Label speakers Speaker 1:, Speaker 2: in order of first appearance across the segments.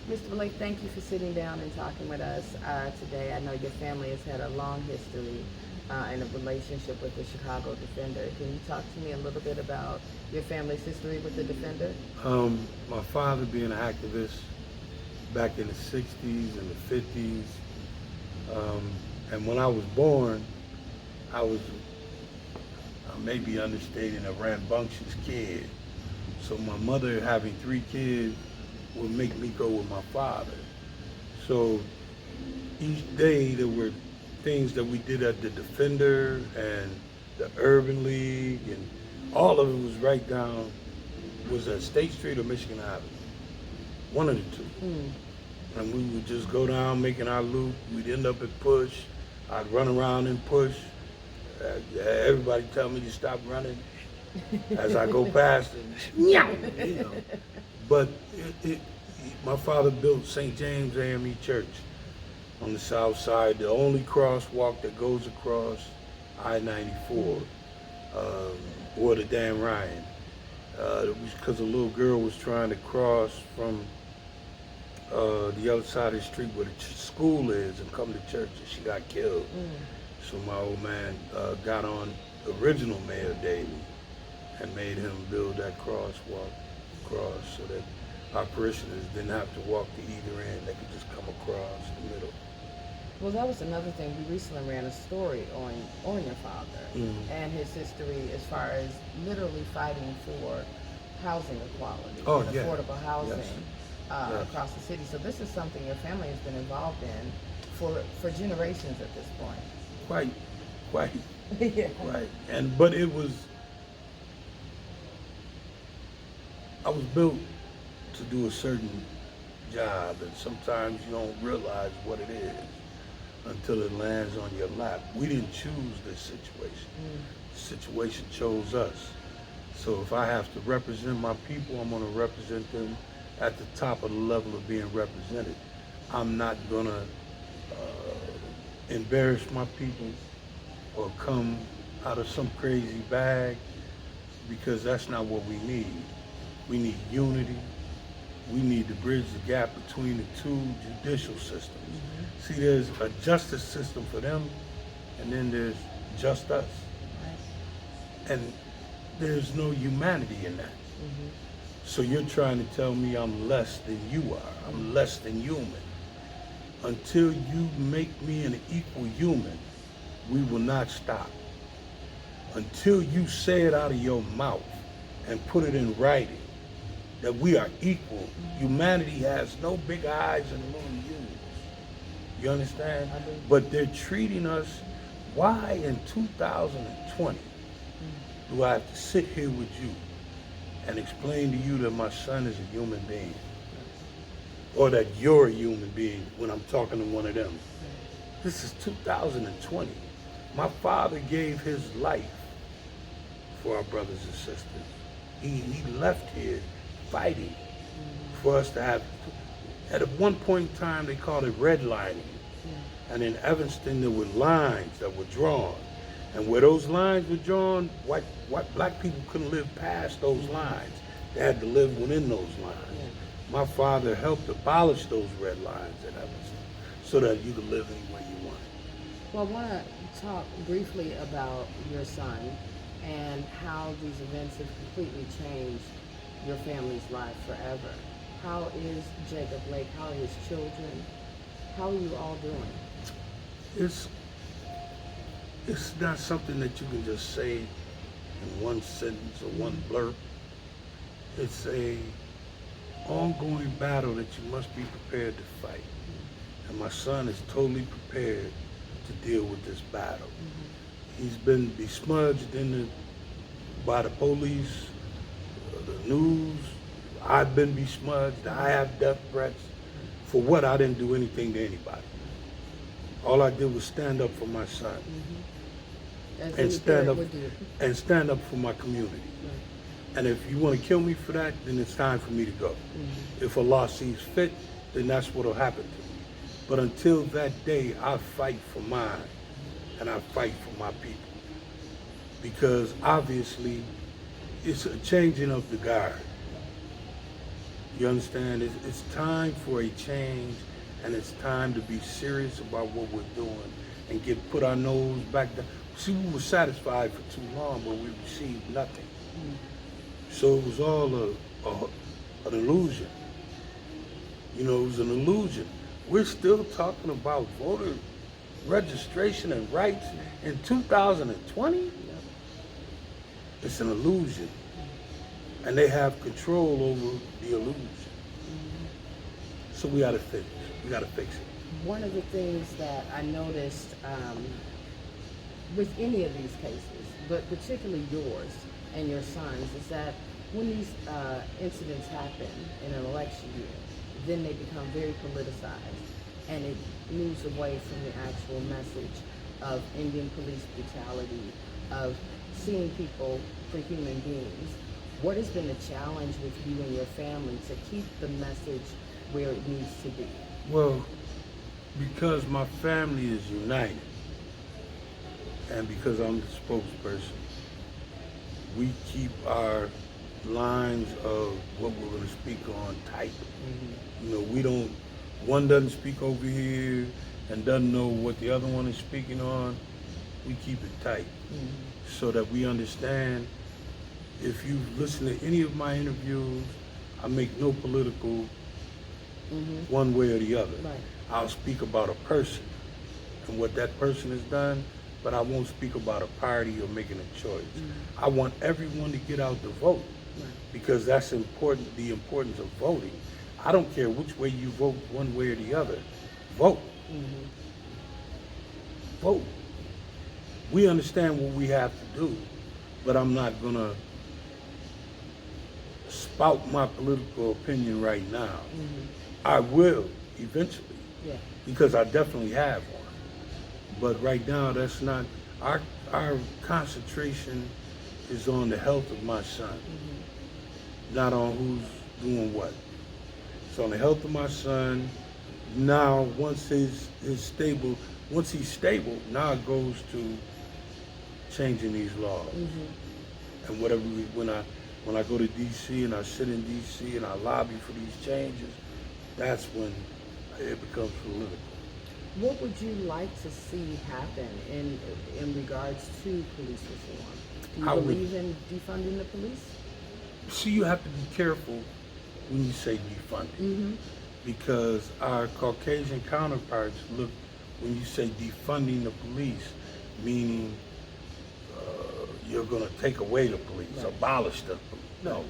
Speaker 1: Mr. Blake, thank you for sitting down and talking with us today. I know your family has had a long history and a relationship with the Chicago Defender. Can you talk to me a little bit about your family's history with the Defender?
Speaker 2: My father being an activist back in the 60s and the 50s. And when I was born, I was maybe understating a rambunctious kid. So my mother having three kids would make me go with my father. So each day there were things that we did at the Defender and the Urban League, and all of it was right down, was at State Street or Michigan Avenue, one of the two.
Speaker 1: Mm.
Speaker 2: And we would just go down making our loop. We'd end up at Push. I'd run around and push. Everybody tell me to stop running as I go past it. You know. But my father built St. James AME Church on the south side, the only crosswalk that goes across I-94, or the Dan Ryan. It was because a little girl was trying to cross from the other side of the street where the school is and come to church, and she got killed. So my old man got on original Mayor Daley and made him build that crosswalk across so that our parishioners didn't have to walk to either end. They could just come across the middle.
Speaker 1: Well, that was another thing. We recently ran a story on your father and his history as far as literally fighting for housing equality and
Speaker 2: Yeah.
Speaker 1: affordable housing
Speaker 2: Yes.
Speaker 1: across the city. So this is something your family has been involved in for generations at this point.
Speaker 2: Quite,
Speaker 1: Yeah.
Speaker 2: right. But I was built to do a certain job, and sometimes you don't realize what it is until it lands on your lap. We didn't choose this situation. The situation chose us. So if I have to represent my people, I'm going to represent them at the top of the level of being represented. I'm not going to embarrass my people or come out of some crazy bag, because that's not what we need. We need unity. We need to bridge the gap between the two judicial systems. See, there's a justice system for them, and then there's just us. And there's no humanity in that. So you're trying to tell me I'm less than you are. I'm less than human. Until you make me an equal human, we will not stop. Until you say it out of your mouth and put it in writing that we are equal. Humanity has no big eyes and little U's. You understand? But they're treating us. Why in 2020 do I have to sit here with you and explain to you that my son is a human being? Or that you're a human being when I'm talking to one of them? This is 2020. My father gave his life for our brothers and sisters. He left here fighting for us to have. At one point in time, they called it redlining. And in Evanston, there were lines that were drawn. And where those lines were drawn, black people couldn't live past those lines. They had to live within those lines. My father helped abolish those red lines in Evanston so that you could live anywhere you wanted.
Speaker 1: Well, I want to talk briefly about your son and how these events have completely changed your family's life forever. How is Jacob Blake? How are his children? How are you all doing?
Speaker 2: It's not something that you can just say in one sentence or one blurb. It's a ongoing battle that you must be prepared to fight. And my son is totally prepared to deal with this battle. He's been besmudged by the police, the news. I've been besmudged. I have death threats. For what? I didn't do anything to anybody. All I did was stand up for my son. And stand up for my community. And if you want to kill me for that, then it's time for me to go. If Allah sees fit, then that's what will happen to me. But until that day, I fight for mine, and I fight for my people. Because obviously, it's a changing of the guard. You understand? It's time for a change, and it's time to be serious about what we're doing and put our nose back down. See, we were satisfied for too long, but we received nothing. So it was all an illusion. You know, it was an illusion. We're still talking about voter registration and rights in 2020. It's an illusion, and they have control over the illusion. So we gotta fix it. We gotta fix it.
Speaker 1: One of the things that I noticed with any of these cases, but particularly yours and your son's, is that when these incidents happen in an election year, then they become very politicized, and it moves away from the actual message of ending police brutality, of seeing people for human beings. What has been the challenge with you and your family to keep the message where it needs to be?
Speaker 2: Well, because my family is united, and because I'm the spokesperson, we keep our lines of what we're going to speak on tight. You know, one doesn't speak over here and doesn't know what the other one is speaking on. We keep it tight so that we understand. If you listen to any of my interviews, I make no political one way or the other.
Speaker 1: Right.
Speaker 2: I'll speak about a person and what that person has done, but I won't speak about a party or making a choice. I want everyone to get out to vote because that's important, the importance of voting. I don't care which way you vote, one way or the other. Vote. Vote. We understand what we have to do, but I'm not going to spout my political opinion right now. I will eventually, because I definitely have one. But right now, that's not, our concentration is on the health of my son, not on who's doing what. It's on the health of my son. Now, once he's stable, now it goes to changing these laws. And whatever when I go to DC and I sit in DC and I lobby for these changes, that's when it becomes political.
Speaker 1: What would you like to see happen in regards to police reform? Do you believe in defunding the police?
Speaker 2: See, you have to be careful when you say defunding, because our Caucasian counterparts look, when you say defunding the police, meaning you're going to take away the police, abolish the police. No.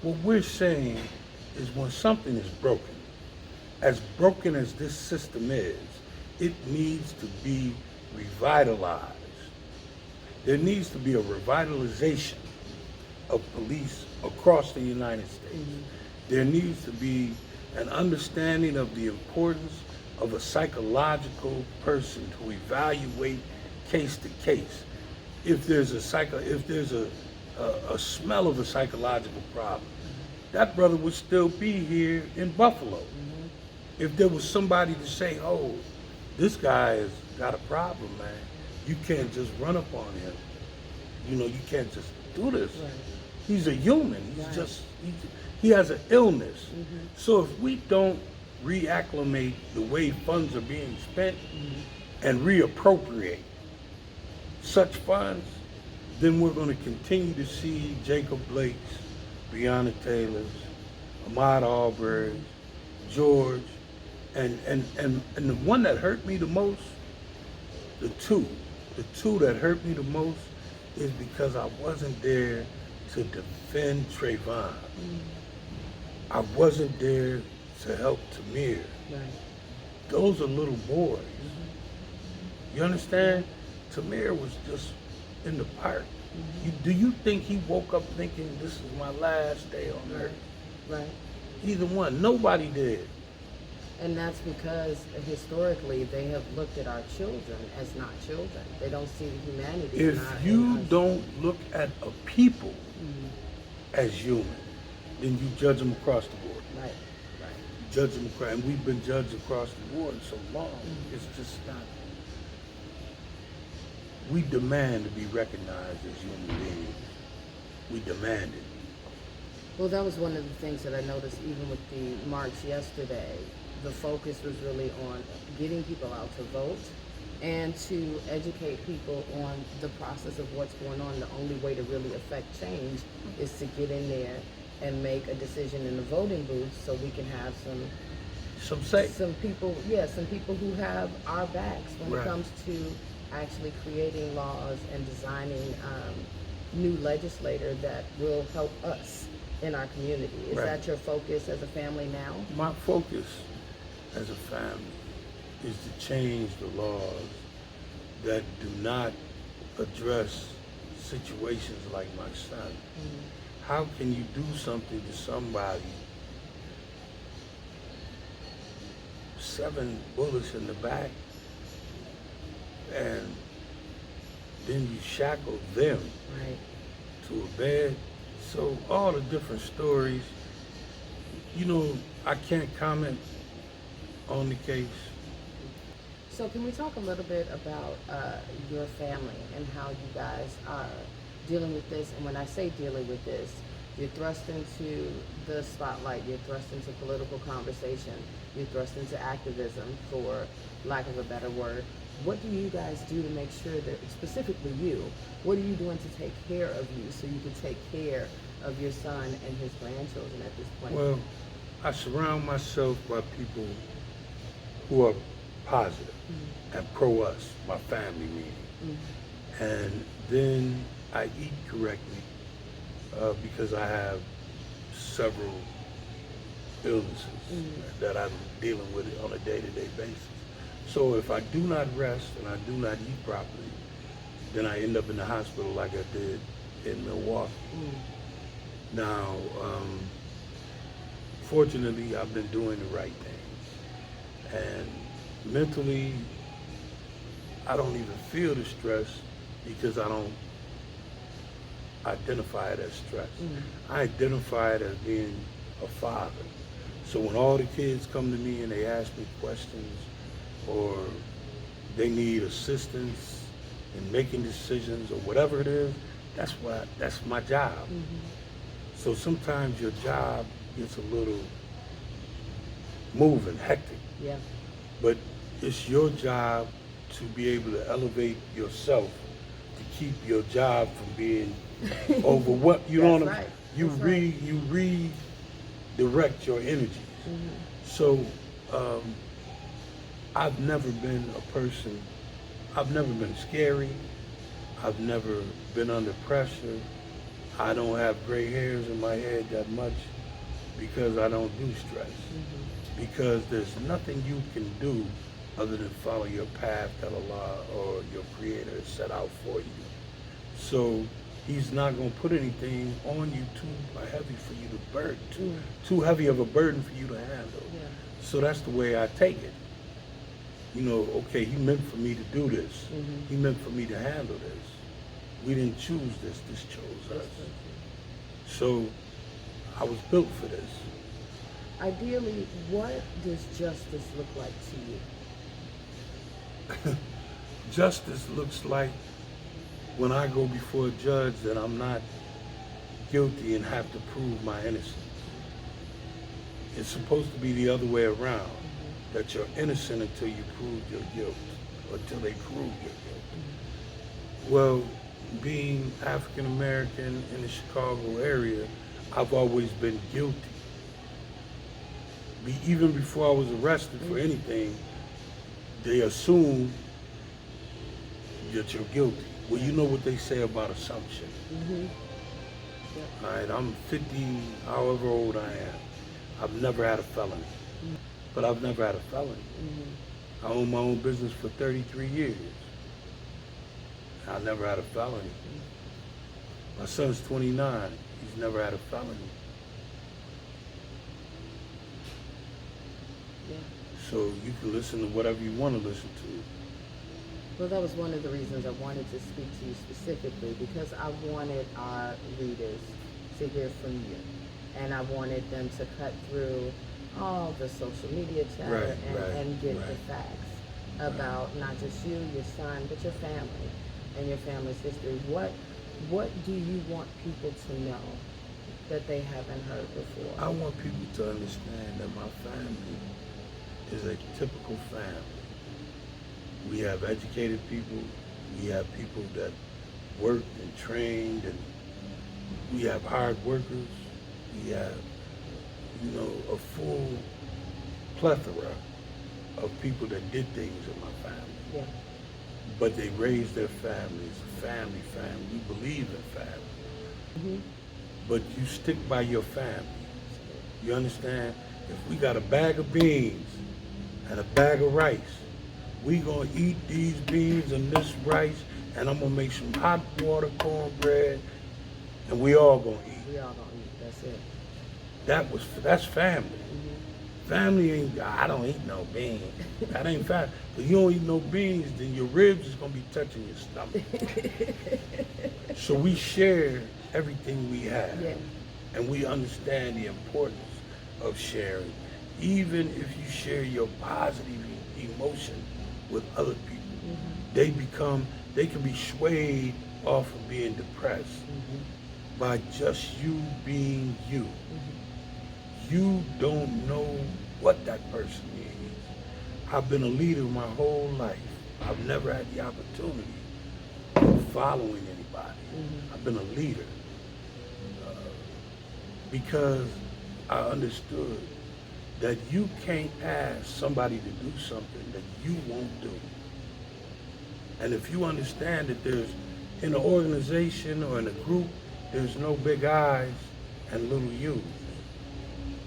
Speaker 2: What we're saying is when something is broken as this system is, it needs to be revitalized. There needs to be a revitalization of police across the United States. There needs to be an understanding of the importance of a psychological person to evaluate case to case. If there's a smell of a psychological problem, that brother would still be here in Buffalo. If there was somebody to say, oh, this guy has got a problem, man, you can't just run up on him. You know, you can't just do this. He's a human. He has an illness. So if we don't reacclimate the way funds are being spent and reappropriate such funds, then we're going to continue to see Jacob Blake's, Breonna Taylor's, Ahmaud Arbery's, George, and the one that hurt me the most, the two that hurt me the most is because I wasn't there to defend Trayvon. I wasn't there to help Tamir. Those are little boys. You understand? Tamir was just in the park. Do you think he woke up thinking this is my last day on earth? Either one. Nobody did.
Speaker 1: And that's because historically they have looked at our children as not children. They don't see the humanity.
Speaker 2: If you don't look at a people as human, then you judge them across the board. You judge them across, and we've been judged across the board so long. It's just not. We demand to be recognized as human beings. We demand it.
Speaker 1: Well, that was one of the things that I noticed even with the march yesterday. The focus was really on getting people out to vote and to educate people on the process of what's going on. The only way to really affect change is to get in there and make a decision in the voting booth so we can have
Speaker 2: Some say.
Speaker 1: some people, yeah, some people who have our backs when it
Speaker 2: Right.
Speaker 1: comes to actually creating laws and designing new legislator that will help us in our community. Is
Speaker 2: Right.
Speaker 1: that your focus as a family now?
Speaker 2: My focus as a family is to change the laws that do not address situations like my son. How can you do something to somebody, 7 bullets in the back, and then you shackle them
Speaker 1: Right.
Speaker 2: to a bed? So all the different stories, I can't comment on the case.
Speaker 1: So can we talk a little bit about your family and how you guys are dealing with this? And when I say dealing with this, you're thrust into the spotlight, you're thrust into political conversation, you're thrust into activism, for lack of a better word. What do you guys do to make sure that, specifically you, what are you doing to take care of you so you can take care of your son and his grandchildren at this point?
Speaker 2: Well, I surround myself by people who are positive and pro us, my family meaning. And then I eat correctly because I have several illnesses that I'm dealing with on a day-to-day basis. So if I do not rest and I do not eat properly, then I end up in the hospital like I did in Milwaukee. Now, fortunately, I've been doing the right thing. And mentally, I don't even feel the stress because I don't identify it as stress. I identify it as being a father. So when all the kids come to me and they ask me questions or they need assistance in making decisions or whatever it is, that's my job. So sometimes your job gets a little moving, hectic.
Speaker 1: Yeah.
Speaker 2: But it's your job to be able to elevate yourself to keep your job from being over what you know
Speaker 1: That's
Speaker 2: what I'm
Speaker 1: right.
Speaker 2: you
Speaker 1: That's right.
Speaker 2: you redirect your energies. So I've never been a person, I've never been scary, I've never been under pressure. I don't have gray hairs in my head that much because I don't do stress. Because there's nothing you can do other than follow your path that Allah or your creator has set out for you. So he's not going to put anything on you too heavy for you to burden, too heavy of a burden for you to handle.
Speaker 1: Yeah.
Speaker 2: So that's the way I take it. Okay, he meant for me to do this. He meant for me to handle this. We didn't choose this chose us. So I was built for this.
Speaker 1: Ideally, what does justice look like to you?
Speaker 2: Justice looks like when I go before a judge that I'm not guilty and have to prove my innocence. It's supposed to be the other way around, that you're innocent until you prove your guilt, or until they prove your guilt. Well, being African American in the Chicago area, I've always been guilty. Even before I was arrested for anything, they assume that you're guilty. Well, you know what they say about assumption. All right, I'm 50, however old I am. I've never had a felony. But I've never had a felony. I own my own business for 33 years. I never had a felony. My son's 29. He's never had a felony.
Speaker 1: Yeah.
Speaker 2: So you can listen to whatever you want to listen to.
Speaker 1: Well, that was one of the reasons I wanted to speak to you specifically, because I wanted our readers to hear from you. And I wanted them to cut through all the social media chatter and get the facts about not just you, your son, but your family and your family's history. What do you want people to know that they haven't heard before?
Speaker 2: I want people to understand that my family is a typical family. We have educated people, we have people that worked and trained, and we have hard workers, we have, a full plethora of people that did things in my family.
Speaker 1: Yeah.
Speaker 2: But they raised their families, family. We believe in family.
Speaker 1: Mm-hmm.
Speaker 2: But you stick by your family. You understand? If we got a bag of beans and a bag of rice, we gonna eat these beans and this rice, and I'm gonna make some hot water cornbread, and we all gonna eat.
Speaker 1: We all gonna eat. That's it.
Speaker 2: That's family.
Speaker 1: Mm-hmm.
Speaker 2: Family ain't, I don't eat no beans. That ain't family. If you don't eat no beans, then your ribs is gonna be touching your stomach. So we share everything we have.
Speaker 1: Yeah.
Speaker 2: And we understand the importance of sharing. Even if you share your positive emotion with other people,
Speaker 1: Mm-hmm.
Speaker 2: they can be swayed off of being depressed
Speaker 1: Mm-hmm.
Speaker 2: by just you being you.
Speaker 1: Mm-hmm.
Speaker 2: You don't know what that person is. I've been a leader my whole life. I've never had the opportunity of following anybody.
Speaker 1: Mm-hmm.
Speaker 2: I've been a leader because I understood that you can't ask somebody to do something that you won't do. And if you understand that there's, in an organization or in a group, there's no big I's and little U's.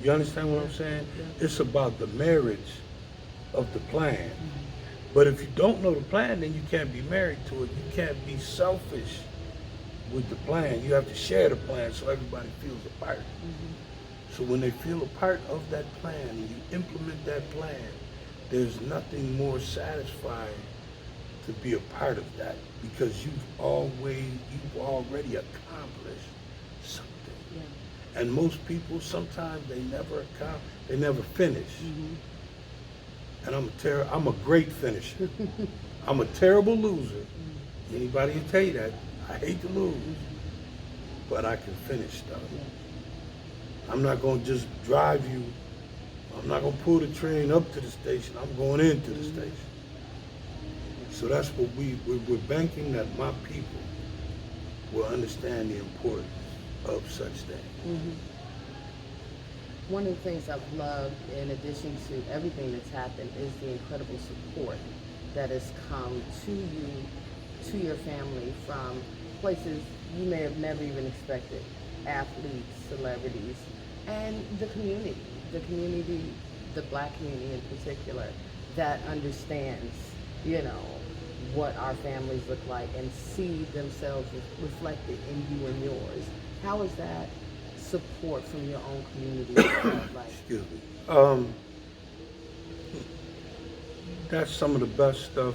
Speaker 2: You understand what I'm saying?
Speaker 1: Yeah.
Speaker 2: It's about the marriage of the plan.
Speaker 1: Mm-hmm.
Speaker 2: But if you don't know the plan, then you can't be married to it. You can't be selfish with the plan. You have to share the plan so everybody feels a part.
Speaker 1: Mm-hmm.
Speaker 2: So when they feel a part of that plan and you implement that plan, there's nothing more satisfying to be a part of that, because you've already accomplished something.
Speaker 1: Yeah.
Speaker 2: And most people, sometimes they never finish.
Speaker 1: Mm-hmm.
Speaker 2: And I'm a great finisher. I'm a terrible loser.
Speaker 1: Mm-hmm.
Speaker 2: Anybody can tell you that. I hate to lose, but I can finish stuff.
Speaker 1: Yeah.
Speaker 2: I'm not gonna just drive you. I'm not gonna pull the train up to the station. I'm going into the station. So that's what we're banking that my people will understand the importance of such things.
Speaker 1: Mm-hmm. One of the things I've loved, in addition to everything that's happened, is the incredible support that has come to you, to your family, from places you may have never even expected. Athletes, celebrities, and the community, the Black community in particular, that understands, what our families look like and see themselves reflected in you and yours. How is that support from your own community like?
Speaker 2: Excuse me. That's some of the best stuff.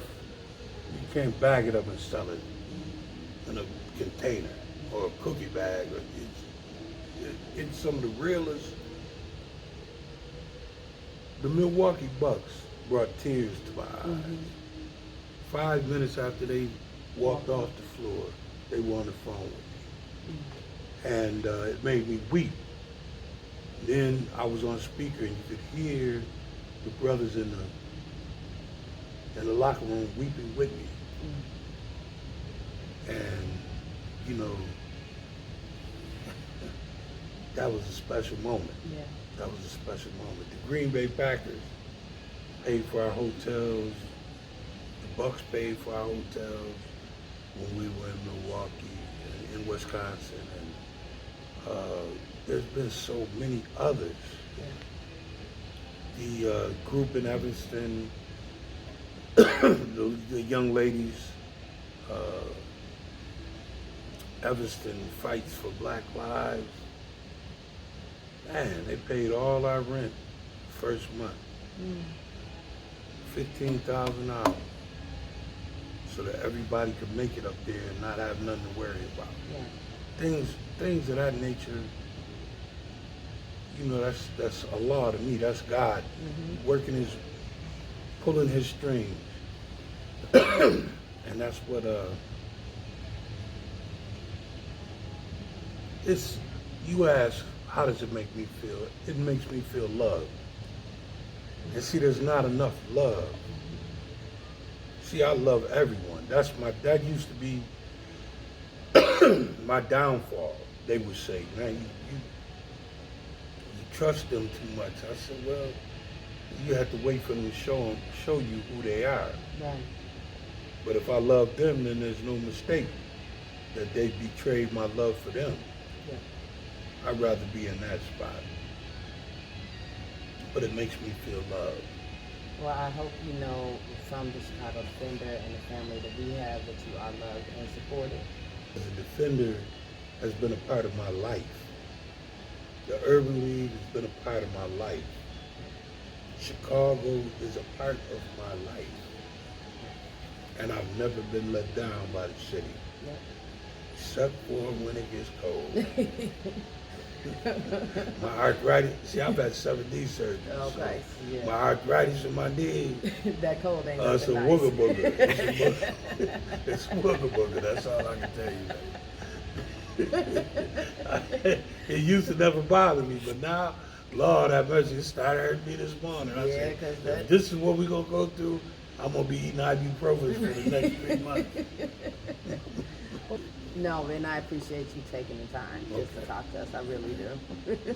Speaker 2: You can't bag it up and sell it in a container or a cookie bag. It's some of the realest. The Milwaukee Bucks brought tears to my eyes.
Speaker 1: Mm-hmm.
Speaker 2: 5 minutes after they walked off the floor, they were on the phone with me. And it made me weep. Then I was on speaker and you could hear the brothers in the locker room weeping with me. And, that was a special moment.
Speaker 1: Yeah.
Speaker 2: That was a special moment. The Green Bay Packers paid for our hotels. The Bucks paid for our hotels when we were in Milwaukee and in Wisconsin. And there's been so many others.
Speaker 1: Yeah.
Speaker 2: The group in Evanston, the young ladies, Evanston Fights for Black Lives. Man, they paid all our rent first month. $15,000 so that everybody could make it up there and not have nothing to worry about.
Speaker 1: Yeah.
Speaker 2: Things of that nature, that's Allah to me. That's God pulling his strings. And that's what it's, You ask, how does it make me feel? It makes me feel loved. And see, there's not enough love. See, I love everyone. That used to be my downfall. They would say, man, you trust them too much. I said, well, you have to wait for them to show you who they are.
Speaker 1: Right.
Speaker 2: But if I love them, then there's no mistake that they betrayed my love for them.
Speaker 1: Yeah.
Speaker 2: I'd rather be in that spot. But it makes me feel loved.
Speaker 1: Well, I hope you know from the Chicago Defender and the family that we have that you are loved and supported.
Speaker 2: The Defender has been a part of my life. The Urban League has been a part of my life. Chicago is a part of my life. And I've never been let down by the city.
Speaker 1: Yep.
Speaker 2: Except for when it gets cold. My arthritis, see, I've had 7D surgery.
Speaker 1: Okay,
Speaker 2: So
Speaker 1: yeah.
Speaker 2: my arthritis in my knee,
Speaker 1: That cold ain't
Speaker 2: it's a
Speaker 1: nothing nice.
Speaker 2: wooga booger. It's a wooga booger, that's all I can tell you. It used to never bother me, but now, Lord have mercy, it started hurting me this morning. I
Speaker 1: Yeah,
Speaker 2: said,
Speaker 1: 'cause
Speaker 2: if this is what we're going to go through, I'm going to be eating ibuprofen for the next 3 months.
Speaker 1: No, and I appreciate you taking the time just to
Speaker 2: Okay.
Speaker 1: talk to us. I really do.